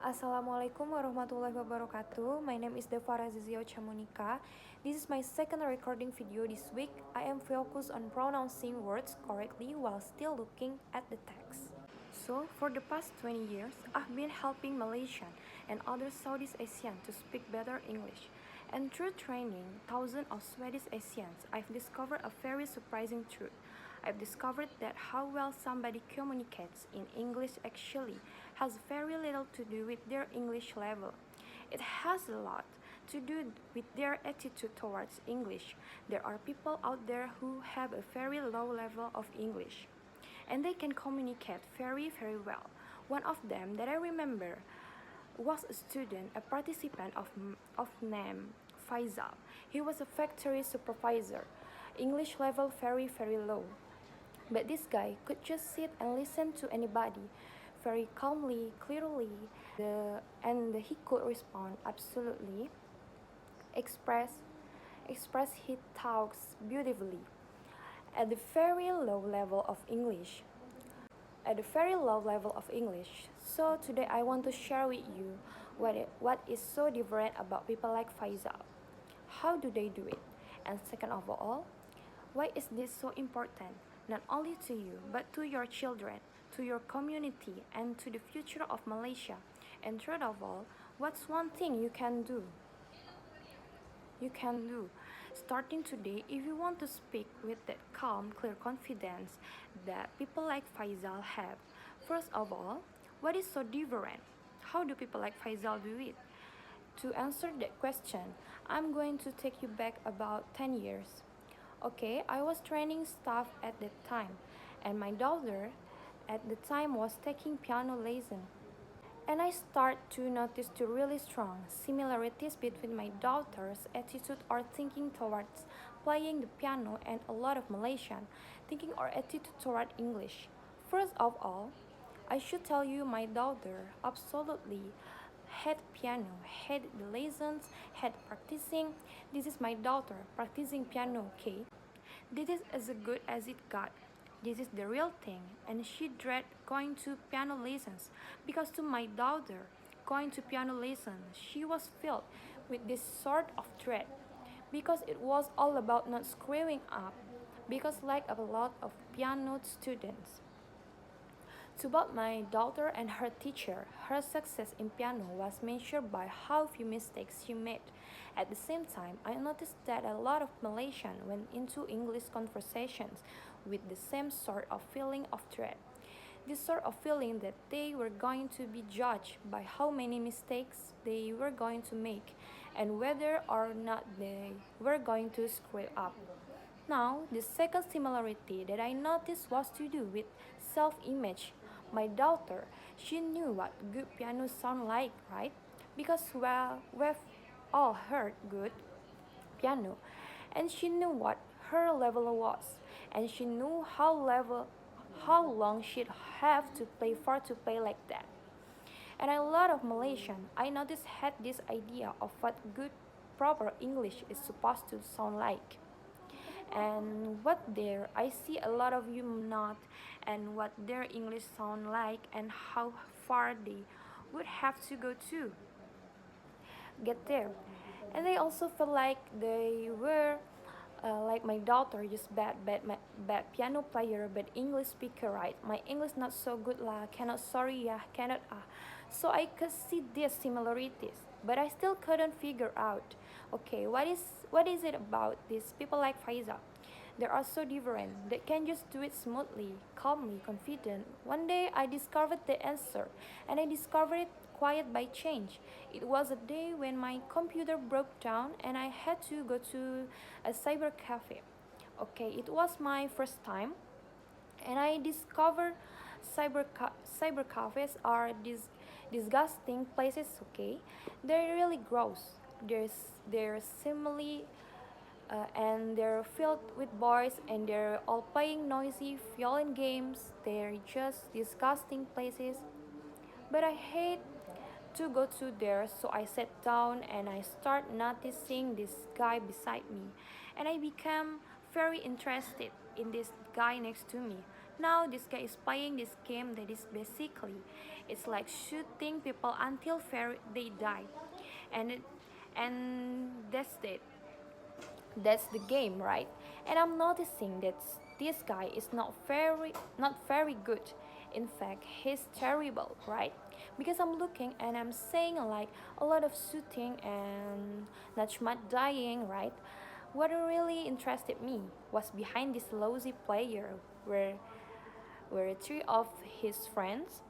Assalamualaikum warahmatullahi wabarakatuh. My name is Devara Zizio Chamunika. This is my second recording video this week. I am focused on pronouncing words correctly while still looking at the text. So, for the past 20 years, I've been helping Malaysian and other Southeast Asian to speak better English. And through training thousands of Swedish Asians, I've discovered a very surprising truth. I've discovered that how well somebody communicates in English actually has very little to do with their English level. It has a lot to do with their attitude towards English. There are people out there who have a very low level of English, and they can communicate very well. One of them that I remember was a student, a participant of name Faisal. He was a factory supervisor. English level very low. But this guy could just sit and listen to anybody very calmly, clearly, and he could respond absolutely, express his thoughts beautifully at the very low level of English. So today I want to share with you what is so different about people like Faisal. How do they do it? And second of all, why is this so important? Not only to you, but to your children, to your community, and to the future of Malaysia. And third of all, what's one thing you can do? Starting today, if you want to speak with that calm, clear confidence that people like Faisal have. First of all, what is so different? How do people like Faisal do it? To answer that question, I'm going to take you back about 10 years. Okay, I was training staff at that time, and my daughter at the time was taking piano lesson. And I start to notice the really strong similarities between my daughter's attitude or thinking towards playing the piano and a lot of Malaysian thinking or attitude toward English. First of all, I should tell you my daughter absolutely had piano, had the lessons, had practicing. This is my daughter practicing piano, okay? This is as good as it got. This is the real thing, and she dread going to piano lessons because to my daughter, going to piano lessons, she was filled with this sort of dread because it was all about not screwing up because like a lot of piano students. To both my daughter and her teacher, her success in piano was measured by how few mistakes she made. At the same time, I noticed that a lot of Malaysians went into English conversations with the same sort of feeling of dread. This sort of feeling that they were going to be judged by how many mistakes they were going to make and whether or not they were going to screw up. Now, the second similarity that I noticed was to do with self-image. My daughter, she knew what good piano sound like, right? Because well, we've all heard good piano, and she knew what her level was, and she knew how long she'd have to play for to play like that. And a lot of Malaysian, I noticed, had this idea of what good proper English is supposed to sound like and what there I see a lot of you not and what their English sound like and how far they would have to go to get there. And they also feel like they were like my daughter, just bad piano player, but English speaker, right? My English not so good lah, cannot, sorry, yeah, cannot. So I could see these similarities, but I still couldn't figure out. Okay, what is it about these people like Faiza? They are so different. They can just do it smoothly, calmly, confident. One day I discovered the answer, and I discovered it quiet by change. It was a day when my computer broke down and I had to go to a cyber cafe. Okay, it was my first time, and I discovered cyber cafes are these disgusting places. Okay, they're really gross. They're similarly and they're filled with boys and they're all playing noisy violent games. They're just disgusting places. But I hate to go to there, so I sat down and I start noticing this guy beside me, and I became very interested in this guy next to me. Now this guy is playing this game that is basically it's like shooting people until they die, and it, and that's the game, right? And I'm noticing that this guy is not very good. In fact, he's terrible, right? Because I'm looking and I'm saying like a lot of shooting and not much dying, right? What really interested me was behind this lousy player where three of his friends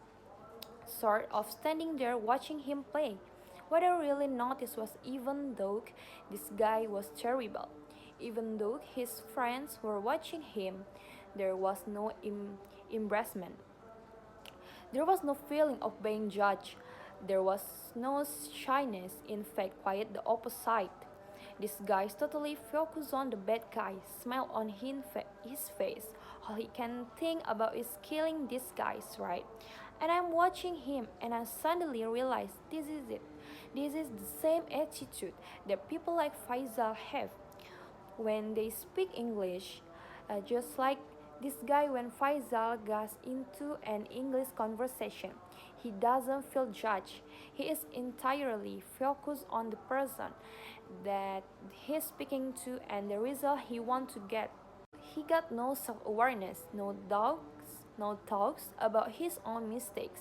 sort of standing there watching him play. What I really noticed was even though this guy was terrible, even though his friends were watching him, there was no embarrassment. There was no feeling of being judged. There was no shyness, in fact, quite the opposite. This guy's totally focused on the bad guy, smile on his face. All he can think about is killing these guys, right? And I'm watching him and I suddenly realize this is it. This is the same attitude that people like Faisal have when they speak English, just like this guy when Faisal gets into an English conversation. He doesn't feel judged. He is entirely focused on the person that he's speaking to and the result he wants to get. He got no self awareness, no doubts, no thoughts about his own mistakes.